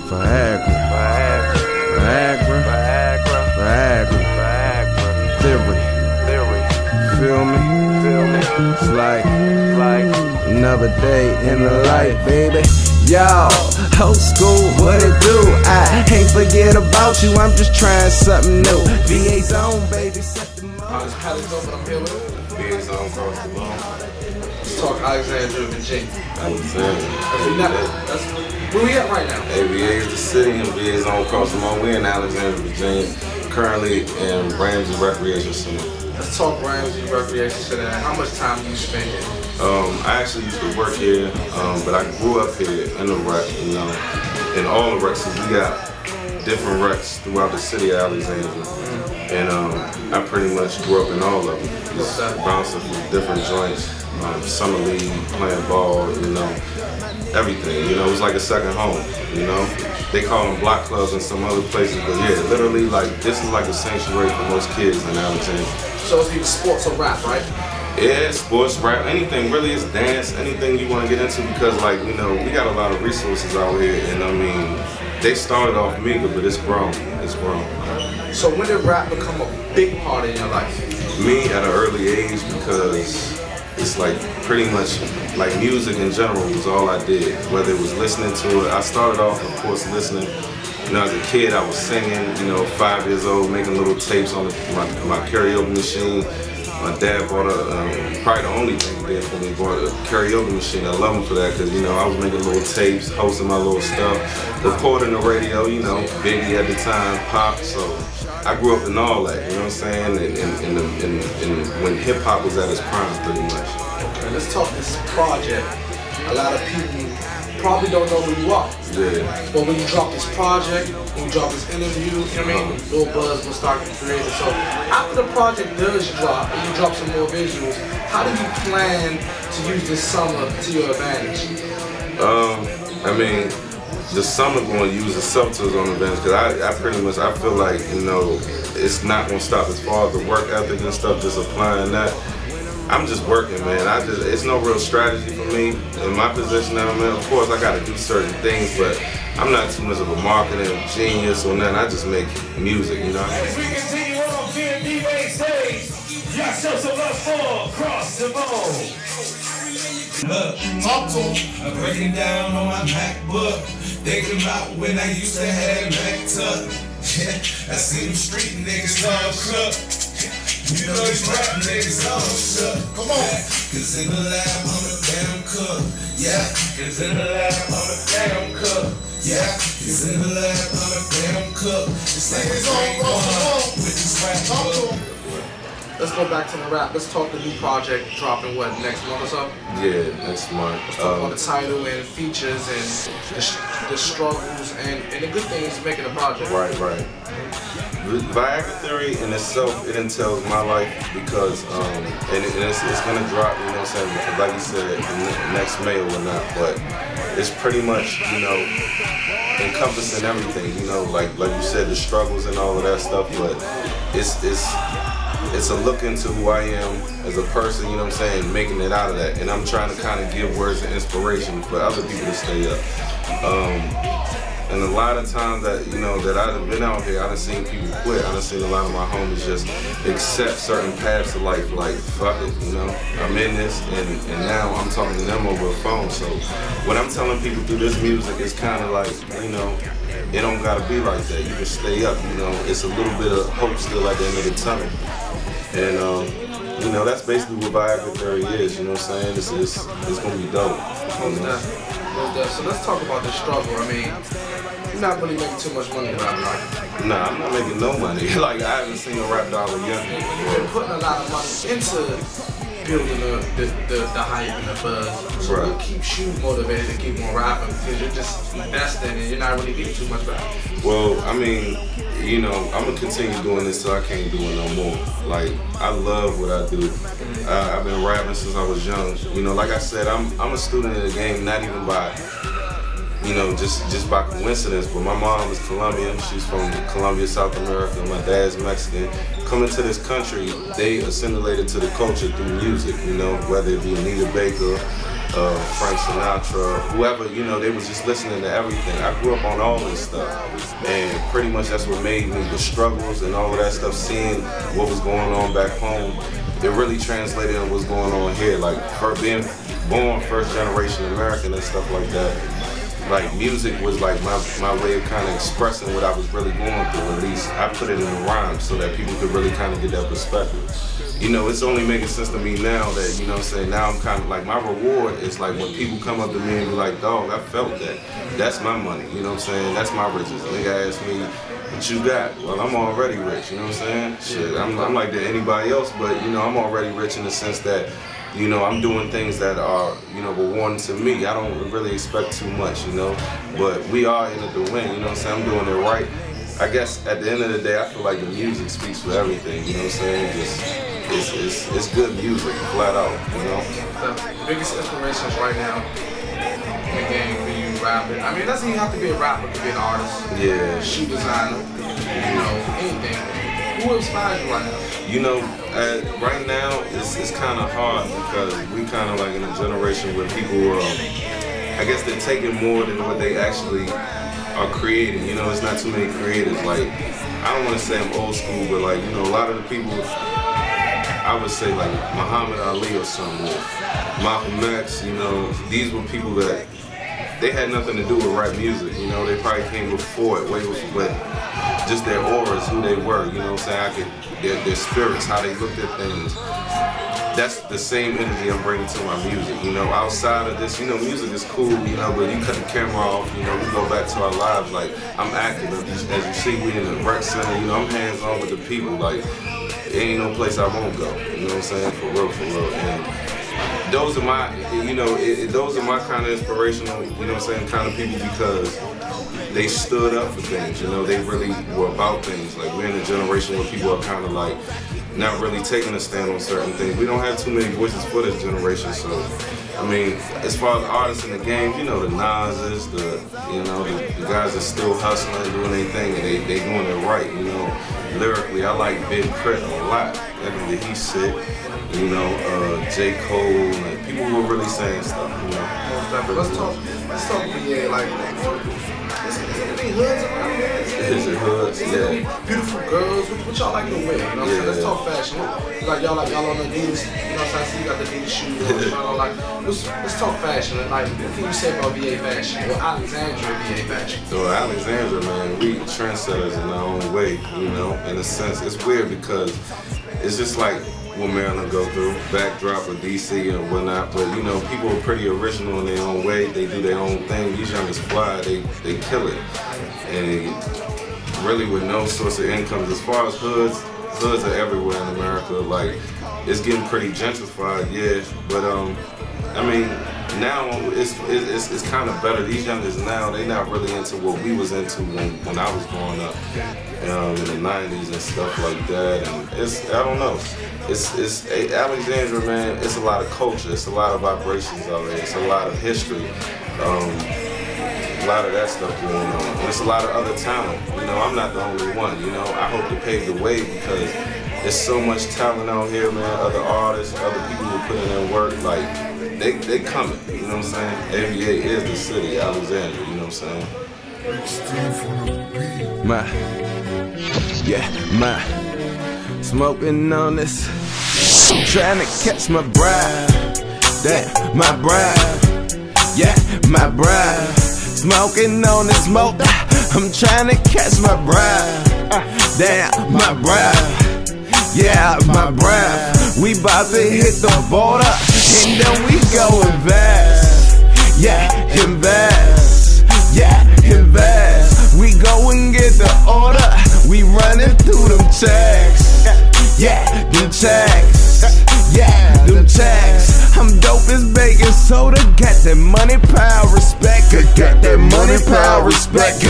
Viagra Theory. Feel me? It's like another day in the life, baby. Yo, old school, what it do? I ain't forget about you, I'm just trying something new. VA zone, baby, set the mode. PATisDOPE, I'm here with VA zone across the bone. Let's talk Alexandria, Virginia. That's Where we at right now? VA is the city and VA zone across the bone. We're in Alexandria, Virginia, currently in Ramsey Recreation Center. Let's talk Ramsey Recreation Center. How much time do you spend here? I actually used to work here, but I grew up here in the rec, you know, in all the recs. We got different recs throughout the city of Alexandria, and I pretty much grew up in all of them. Just bouncing from different joints, summer league, playing ball, you know, everything. You know, it was like a second home. You know, they call them block clubs in some other places, but yeah, literally, like this is like a sanctuary for most kids in Alexandria. So it's either sports or rap, right? Yeah, sports, rap, anything really is dance, anything you want to get into, because like, you know, we got a lot of resources out here, and I mean, they started off meager, but it's grown, So when did rap become a big part in your life? Me at an early age, because it's like pretty much like music in general was all I did, whether it was listening to it. I started off, of course, listening. You know, as a kid, I was singing, you know, 5 years old, making little tapes on my karaoke machine. My dad bought probably the only thing he did for me, bought a karaoke machine. I love him for that, because, you know, I was making little tapes, hosting my little stuff, recording the radio, you know, Biggie at the time, Pop, so I grew up in all that, you know what I'm saying, and when hip-hop was at its prime, pretty much. Okay, let's talk this project. A lot of people probably don't know who you are. Yeah. But when you drop this project, when you drop this interview, you know what I mean? Little buzz will start getting created. So after the project does drop and you drop some more visuals, how do you plan to use this summer to your advantage? I mean, the summer going to use the subtitles on events, because I pretty much, I feel like, you know, it's not going to stop as far as the work ethic and stuff, just applying that. I'm just working, man. It's no real strategy for me in my position that I'm in. Of course, I got to do certain things, but I'm not too much of a marketing genius or nothing. I just make music, you know. As we continue on PATisDOPE stage, y'all show some love for Cross the Bone. Look, I'm breaking down on my MacBook, thinking about when I used to have Mac tuck. I see them street niggas all crook. You know these rap niggas all shook. Come on. Cause in the lab I'm a damn cook. Yeah. Cause in the lab I'm a damn cook. Yeah. Cause in the lab I'm a damn cook. It's like it's on with this rap. Let's go back to the rap. Let's talk the new project dropping what, next month or so? Yeah, next month. Let's talk about the title and features and the struggles and the good things making a project. Right. Viagra Theory in itself, it entails my life, because and it's gonna drop, you know what I'm saying, because like you said, next May or whatnot, but it's pretty much, you know, encompassing everything, you know, like you said, the struggles and all of that stuff, but it's a look into who I am as a person, you know what I'm saying, making it out of that, and I'm trying to kind of give words of inspiration for other people to stay up. And a lot of times that, you know, that I've been out here, I done seen people quit. I done seen a lot of my homies just accept certain paths of life, like, fuck it, you know, I'm in this, and now I'm talking to them over a phone. So what I'm telling people through this music is kind of like, you know, it don't gotta be like that. You can stay up, you know, it's a little bit of hope still at the end of the tunnel. And, you know, that's basically what Viagra Theory is, you know what I'm saying? It's gonna be dope. You know? So let's talk about the struggle. I mean, you're not really making too much money around life. Nah, I'm not making no money. Like, I haven't seen a rap dollar yet. You've been putting a lot of money into building the hype and the buzz. So what keeps you motivated to keep on rapping? Because you're just investing and you're not really getting too much back. Well, I mean, you know, I'm gonna continue doing this till I can't do it no more. Like, I love what I do. I've been rapping since I was young. You know, like I said, I'm a student of the game, not even by, you know, just by coincidence. But my mom is Colombian. She's from Colombia, South America. My dad's Mexican. Coming to this country, they assimilated to the culture through music. You know, whether it be Anita Baker, Frank Sinatra, whoever, you know, they was just listening to everything. I grew up on all this stuff, and pretty much that's what made me, the struggles and all of that stuff, seeing what was going on back home, it really translated into what's going on here. Like, for being born first generation American and stuff like that, like, music was like my way of kind of expressing what I was really going through. At least I put it in a rhyme so that people could really kind of get that perspective. You know, it's only making sense to me now that, you know what I'm saying, now I'm kind of like, my reward is like when people come up to me and be like, dog, I felt that. That's my money, you know what I'm saying? That's my riches. A nigga asked me, what you got? Well, I'm already rich, you know what I'm saying? Shit, I'm like that anybody else, but, you know, I'm already rich in the sense that, you know, I'm doing things that are, you know, rewarding to me. I don't really expect too much, you know, but we are in it to win, you know what I'm saying? I'm doing it right. I guess at the end of the day, I feel like the music speaks for everything, you know what I'm saying? It's good music, flat out, you know? The biggest inspirations right now in the game for you rapping, I mean, it doesn't even have to be a rapper, it could be an artist, yeah, shoe designer, you know, anything. Who inspires you right now? You know, right now, it's kind of hard because we kind of like in a generation where people, I guess they're taking more than what they actually are creating. You know, it's not too many creators. Like, I don't want to say I'm old school, but like, you know, a lot of the people, I would say like Muhammad Ali or something, or Malcolm X, you know, these were people that, they had nothing to do with rap music, you know, they probably came before it, way before, but just their auras, who they were, you know what I'm saying, their spirits, how they looked at things. That's the same energy I'm bringing to my music, you know, outside of this, you know, music is cool, you know, but you cut the camera off, you know, we go back to our lives, like, I'm active, as you see, we in the rec center, you know, I'm hands-on with the people, like, there ain't no place I won't go, you know what I'm saying, for real, and those are my, you know, those are my kind of inspirational, you know what I'm saying, kind of people because they stood up for things, you know, they really were about things. Like, we're in a generation where people are kind of like not really taking a stand on certain things. We don't have too many voices for this generation, so, I mean, as far as artists in the game, you know, the Nas's, you know, the guys that still hustling, doing their thing, and they doing it right, you know. Lyrically, I like Big Crit a lot. That nigga, he's sick. You know, J. Cole, and people were really saying stuff, you know. Let's talk VA, like, is there any hoods around here? Is it hoods? Yeah. Beautiful girls, what y'all like to wear, you know what I'm saying? Let's talk fashion. Like, y'all on the Adidas, you know what I'm saying? I see you got the Adidas shoes on, like, let's talk fashion. Like, what can you say about VA fashion, or Alexandria VA fashion? So Alexandria, man, we trendsetters in our own way, you know, in a sense. It's weird because it's just like what Maryland go through, backdrop of DC and whatnot, but you know, people are pretty original in their own way, they do their own thing. These youngest fly, they kill it. And really with no source of income, as far as hoods are everywhere in America, like, it's getting pretty gentrified, yeah, but I mean, now it's kind of better. These youngers now, they not really into what we was into when I was growing up in the 90s and stuff like that. And I don't know. It's Alexandria, man. It's a lot of culture. It's a lot of vibrations out there. It's a lot of history. A lot of that stuff going on. And it's a lot of other talent. You know, I'm not the only one. You know, I hope to pave the way because there's so much talent out here, man. Other artists, other people who put in their work, like. They coming, you know what I'm saying? ABA is the city, Alexandria, you know what I'm saying? Smoking on this, trying to catch my bride. Damn, my bride. Yeah, my bride. Smoking on this smoke, I'm trying to catch my bride. Damn, my bride. Yeah, my bride. We bout to hit the border, and then we go invest. Yeah, invest. Yeah, invest. We go and get the order. We running through them checks. Yeah, them checks. Yeah, them checks. I'm dope as baking soda. Got that money, power, respect. Got that money, power, respect.